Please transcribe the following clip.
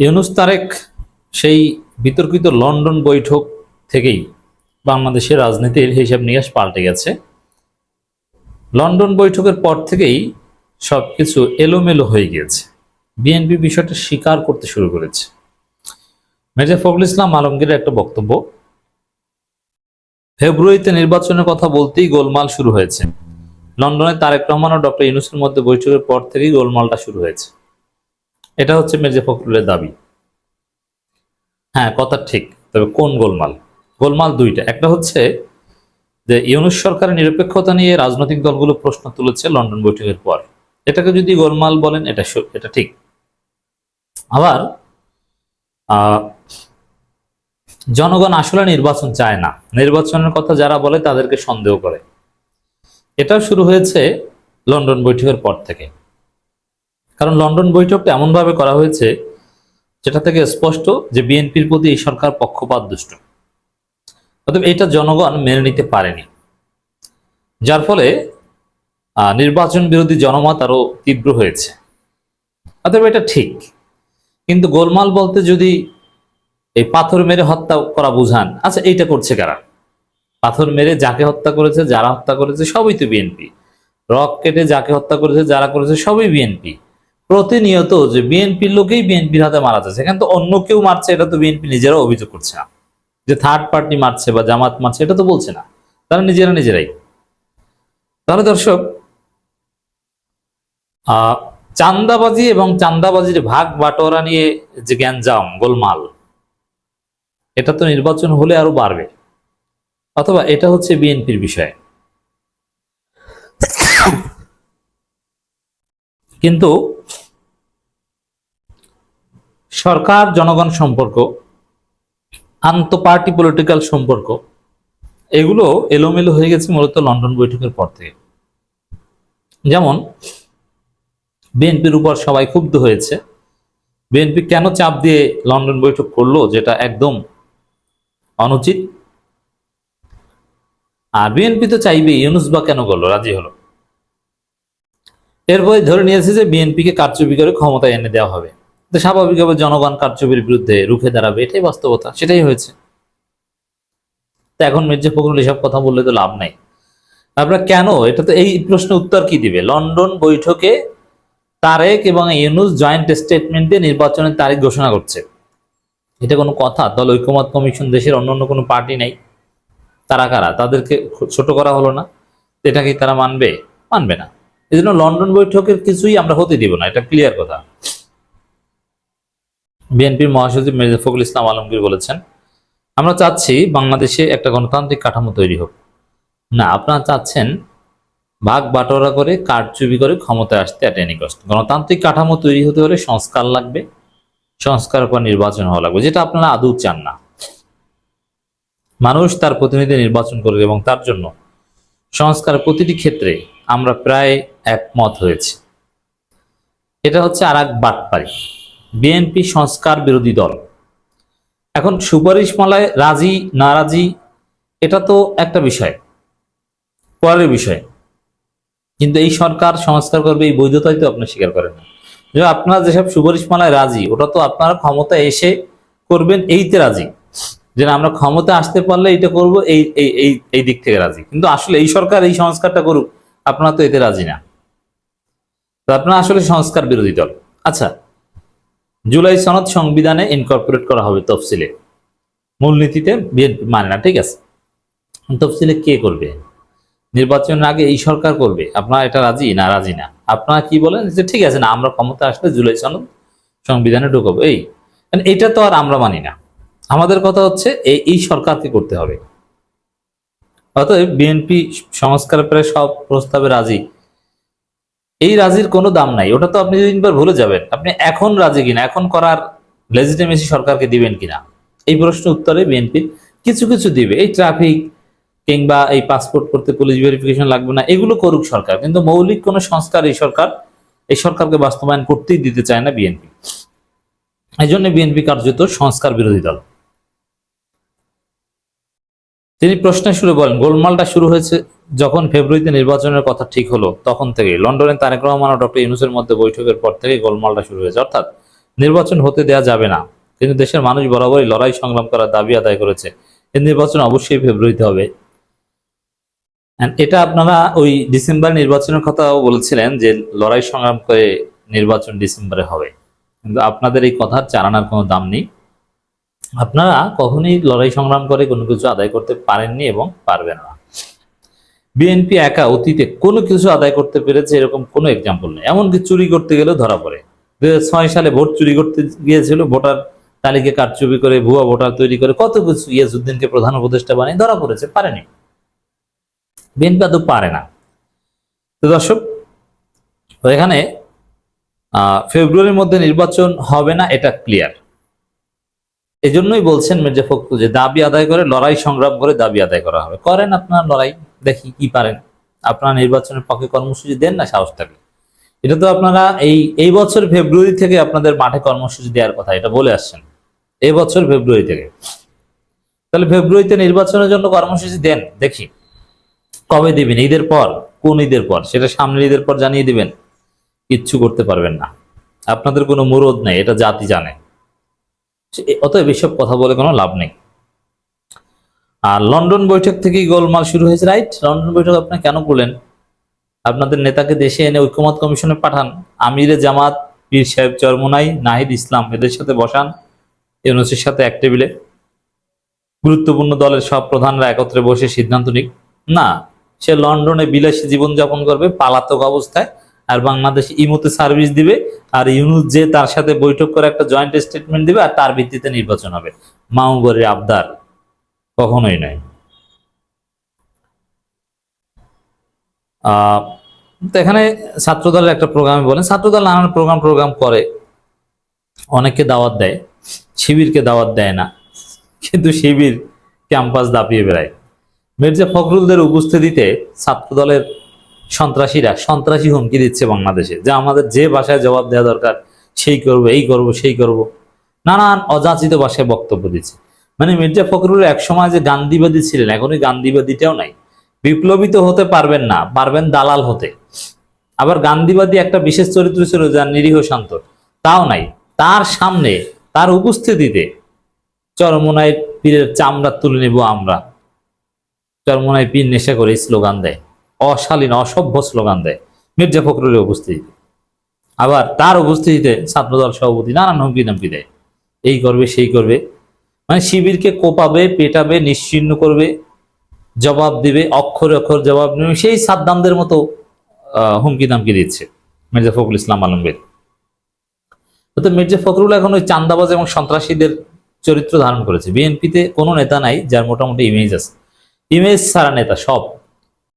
ইউনূস তারেক সেই বিতর্কিত লন্ডন বৈঠক থেকেই বাংলাদেশের রাজনীতির হিসাব নিকাশ পাল্টে গেছে। লন্ডন বৈঠকের পর থেকেই সবকিছু এলোমেলো হয়ে গিয়েছে। বিএনপি বিষয়টা স্বীকার করতে শুরু করেছে। মির্জা ফখরুল ইসলাম আলমগীরের একটা বক্তব্য, ফেব্রুয়ারিতে নির্বাচনের কথা বলতেই গোলমাল শুরু হয়েছে। লন্ডনে তারেক রহমান ও ডক্টর ইউনূসের মধ্যে বৈঠকের পর থেকেই গোলমালটা শুরু হয়েছে। এটা হচ্ছে মির্জা ফখরুলের দাবি। হ্যাঁ, কথা ঠিক, তবে কোন গোলমাল? গোলমাল দুইটা। একটা হচ্ছে যে ইউনূস সরকারের নিরপেক্ষতা নিয়ে রাজনৈতিক দলগুলো প্রশ্ন তুলেছে লন্ডন বৈঠকের পর। এটাকে যদি গোলমাল বলেন এটা ঠিক। আবার জনগণ আসলে নির্বাচন চায় না, নির্বাচনের কথা যারা বলে তাদেরকে সন্দেহ করে। এটাও শুরু হয়েছে লন্ডন বৈঠকের পর থেকে। কারণ লন্ডন বৈঠকটা এমনভাবে করা হয়েছে যেটা থেকে স্পষ্ট যে বিএনপির প্রতি এই সরকার পক্ষপাত দুষ্ট। অতএব এটা জনগণ মেনে নিতে পারেনি, যার ফলে নির্বাচন বিরোধী জনমত আরো তীব্র হয়েছে। অতএব এটা ঠিক। কিন্তু গোলমাল বলতে যদি এই পাথর মেরে হত্যা করা বুঝান, আচ্ছা এইটা করছে কারা? পাথর মেরে যাকে হত্যা করেছে, যারা হত্যা করেছে সবই তো বিএনপি। রক কেটে যাকে হত্যা করেছে, যারা করেছে সবই বিএনপি। প্রতিনিয়ত যে বিএনপির লোকেই বিএনপির হাতে মারা যাচ্ছে, এখানে তো অন্য কেউ মারছে এটা তো বিএনপি নিজেরাও অভিযোগ করছে না। যে থার্ড পার্টি মারছে বা জামাত মারছে এটা তো বলছে না, তারা নিজেরাই। তাহলে দর্শক, চাঁদাবাজি এবং চাঁদাবাজির ভাগ বাটোয়ারা নিয়ে যে গ্যাঞ্জাম গোলমাল, এটা তো নির্বাচন হলে আরো বাড়বে। অথবা এটা হচ্ছে বিএনপির বিষয়। কিন্তু সরকার জনগণ সম্পর্ক, আন্তঃপার্টি পলিটিক্যাল সম্পর্ক, এগুলো এলোমেলো হয়ে গেছে মূলত লন্ডন বৈঠকের পর থেকে। যেমন বিএনপির উপর সবাই ক্ষুব্ধ হয়েছে। বিএনপি কেন চাপ দিয়ে লন্ডন বৈঠক করলো, যেটা একদম অনুচিত। আর বিএনপি তো চাইবে, ইউনূস বা কেন করলো, রাজি হলো। এরপরে ধরে নিয়েছে যে বিএনপিকে কারচুপি করে ক্ষমতায় এনে দেওয়া হবে, তো স্বাভাবিকভাবে জনগণ কারচুপির বিরুদ্ধে রুখে দাঁড়াবে, এটাই বাস্তবতা, সেটাই হয়েছে। তো এখন মির্জা ফখরুল এসব কথা বললে তো লাভ নাই। আপনারা কেন, এটা তো এই প্রশ্নের উত্তর কি দিবে? লন্ডন বৈঠকে তারেক এবং ইউনূস জয়েন্ট স্টেটমেন্ট দিয়ে নির্বাচনের তারিখ ঘোষণা করছে, এটা কোনো কথা? দল ঐক্যমত কমিশন, দেশের অন্যান্য কোনো পার্টি নাই, তারা কারা? তাদেরকে ছোট করা হলো না? এটা কি তারা মানবে? মানবে না। এই জন্য লন্ডন বৈঠকের কিছুই আমরা হতে দিব না, এটা ক্লিয়ার কথা। বিএনপির মহাসচিব মির্জা ফখরুল ইসলাম আলমগীর বলেছেন, আমরা চাচ্ছি বাংলাদেশে একটা গণতান্ত্রিক কাঠামো তৈরি হোক। না, আপনারা চাচ্ছেন ভাগ বাটোয়ারা করে কারচুপি করে ক্ষমতায় আসতে এট এনি কস্ট। গণতান্ত্রিক কাঠামো তৈরি হতে হলে সংস্কার লাগবে, সংস্কার পর নির্বাচন হওয়া লাগবে, যেটা আপনারা আদৌ চান না। মানুষ তার প্রতিনিধি নির্বাচন করবে এবং তার জন্য সংস্কার প্রতিটি ক্ষেত্রে আমরা প্রায় একমত হয়েছি। এটা হচ্ছে আর এক বাটপারি। বিএনপি সংস্কার বিরোধী দল। এখন সুপারিশমালায় রাজি না রাজি এটা তো একটা বিষয়, পরের বিষয়। কিন্তু এই সরকার সংস্কার করবে, এই বৈধতাই তো আপনি স্বীকার করেন না। যে আপনারা যেসব সুপারিশমালায় রাজি, ওটা তো আপনারা ক্ষমতায় এসে করবেন এইতে রাজি, যে আমরা ক্ষমতা আসতে পারলে এটা করবো, এই এই এই এই দিক থেকে রাজি। কিন্তু আসলে এই সরকার এই সংস্কারটা করুক, আপনারা তো এতে রাজি না। তো আপনারা আসলে সংস্কার বিরোধী দল। আচ্ছা, জুলাই সনদ সংবিধানে ইনকর্পোরেট করা হবে তফসিলে, মূলনীতিতে বিএনপি মানে না, ঠিক আছে। তফসিলে কে করবে? নির্বাচনের আগে এই সরকার করবে। আপনারা এটা রাজি না? রাজি না। আপনারা কি বলেন যে ঠিক আছে না, আমরা ক্ষমতা আসলে জুলাই সনদ সংবিধানে ঢুকাবো। এইটা তো আর আমরা মানি না। আমাদের কথা হচ্ছে এই সরকারকে করতে হবে। অতএব বিএনপি সংস্কারের প্রায় সব প্রস্তাবে রাজি। এই রাজির কোনো দাম নাই, ওটা তো আপনি দুদিনবার ভুলে যাবেন। আপনি এখন রাজি কিনা, এখন করার লেজিটিমেসি সরকারকে দিবেন কিনা, এই প্রশ্নের উত্তরে বিএনপি কিছু কিছু দিবে। এই ট্রাফিক কিংবা এই পাসপোর্ট করতে পুলিশ ভেরিফিকেশন লাগবে না, এগুলো করুক সরকার, কিন্তু মৌলিক কোনো সংস্কার এই সরকারকে বাস্তবায়ন করতেই দিতে চায় না বিএনপি। এই জন্য বিএনপি কার্যত সংস্কার বিরোধী দল। তিনি প্রশ্নের শুরু বলেন, গোলমালটা শুরু হয়েছে যখন ফেব্রুয়ারিতে নির্বাচনের কথা ঠিক হলো, তখন থেকে লন্ডনে তারেক রহমান ও ডক্টর ইউনূসের মধ্যে বৈঠকের পর থেকে গোলমালটা শুরু হয়েছে। অর্থাৎ নির্বাচন হতে দেওয়া যাবে না, কিন্তু দেশের মানুষ বরাবরই লড়াই সংগ্রাম করার দাবি আদায় করেছে। এই নির্বাচন অবশ্যই ফেব্রুয়ারিতে হবে। And এটা আপনারা ওই ডিসেম্বর নির্বাচনের কথাও বলেছিলেন যে লড়াই সংগ্রাম করে নির্বাচন ডিসেম্বরে হবে, কিন্তু আপনাদের এই কথার চালানোর কোনো দাম নেই। আপনারা কখনোই লড়াই সংগ্রাম করে কোনো কিছু আদায় করতে পারেননি এবং পারবেন না। বিএনপি একা অতীতে কোনো কিছু আদায় করতে পেরেছে এরকম কোনো এক্সাম্পল নেই। এমনকি চুরি করতে গেলেও ধরা পড়ে। 2006 সালে ভোট চুরি করতে গিয়েছিল, ভোটার তালিকা কারচুপি করে ভুয়া ভোটার তৈরি করে কত কিছু, ইয়াজউদ্দিনকে প্রধান উপদেষ্টা বানিয়ে ধরা পড়েছে, পারেনি। বিএনপি তো পারে না। তো দর্শক, এখানে ফেব্রুয়ারির মধ্যে নির্বাচন হবে না, এটা ক্লিয়ার। এই জন্যই বলছেন মির্জা ফখরুল যে দাবি আদায় করে লড়াই সংগ্রাম করে দাবি আদায় করা হবে। করেন আপনার লড়াই, দেখি কি পারেন। আপনারা নির্বাচনের পক্ষে কর্মসূচি দেন না সাহস থাকলে। এটা তো আপনারা এই বছর ফেব্রুয়ারি থেকে আপনাদের মাঠে কর্মসূচি দেওয়ার কথা, এটা বলে আসছেন এই বছর ফেব্রুয়ারি থেকে। তাহলে ফেব্রুয়ারিতে নির্বাচনের জন্য কর্মসূচি দেন, দেখি কবে দিবেন। ঈদের পর? কোন ঈদের পর? সেটা সামনের ঈদের পর জানিয়ে দিবেন। কিচ্ছু করতে পারবেন না, আপনাদের কোনো মুরদ নেই, এটা জাতি জানে। অতএব এসব কথা বলে কোনো লাভ নেই। আর লন্ডন বৈঠক থেকেই গোলমাল শুরু হয়েছে, রাইট? লন্ডন বৈঠক আপনি কেন করলেন? আপনাদের নেতাকে দেশে এনে ঐক্যমত কমিশনে পাঠান, আমিরে জামাত, পীর সাহেব চরমোনাই, নাহিদ ইসলাম এদের সাথে বসান, ইউনূসের সাথে এক টেবিলে। গুরুত্বপূর্ণ দলের সব প্রধানরা একত্রে বসে সিদ্ধান্ত নিক। না, সে লন্ডনে বিলাসী জীবনযাপন করবে পালাতক অবস্থায়, আর বাংলাদেশে ইমোতে সার্ভিস দিবে, আর ইউনূস যে তার সাথে বৈঠক করে একটা জয়েন্ট স্টেটমেন্ট দিবে, আর তার ভিত্তিতে নির্বাচন হবে। মাউবারের আবদার কখনোই নয়। তো এখানে ছাত্রদলের একটা প্রোগ্রামে বলেন, ছাত্রদল নানান প্রোগ্রাম করে, অনেককে দাওয়াত দেয়, শিবিরকে দাওয়াত দেয় না, কিন্তু শিবির ক্যাম্পাস দাপিয়ে বেড়ায়। মির্জা ফখরুলদের উপস্থিতিতে ছাত্রদলের সন্ত্রাসীরা সন্ত্রাসী হুমকি দিচ্ছে বাংলাদেশে, যে আমাদের যে ভাষায় জবাব দেওয়া দরকার সেই করবো, এই করব সেই করব, নানান অযাচিত ভাষায় বক্তব্য দিচ্ছে। মানে মির্জা ফখরুল এক সময় যে গান্ধীবাদী ছিলেন, এখন ওই গান্ধীবাদীটাও নাই। বিপ্লবী তো হতে পারবেন না, পারবেন দালাল হতে। আবার গান্ধীবাদী একটা বিশেষ চরিত্র ছিল যার নিরীহ শান্ত, তাও নাই। তার সামনে, তার উপস্থিতিতে চরমোনাই পীরের চামড়া তুলে নেব আমরা, চরমোনাই পীর নেশা করে স্লোগান দেয়, অশালীন অসভ্য স্লোগান দেয় মির্জা ফখরুলের উপস্থিতিতে। আবার তার উপস্থিতিতে ছাত্রদল সভাপতি নানান হুমকি ধমকি দেয়, এই করবে সেই করবে। মানে শিবিরকে কোপাবে, পেটাবে, নিশ্চিহ্ন করবে, জবাব দিবে, অক্ষরে অক্ষর জবাব নেবে, সেই সাদ্দামদের মতো হুমকি দামকি দিচ্ছে মির্জা ফখরুল ইসলাম আলমগীর। তো মির্জা ফখরুল এখন ওই চান্দাবাজ এবং সন্ত্রাসীদের চরিত্র ধারণ করেছে। বিএনপিতে কোনো নেতা নাই যার মোটামুটি ইমেজ আছে। ইমেজ ছাড়া নেতা সব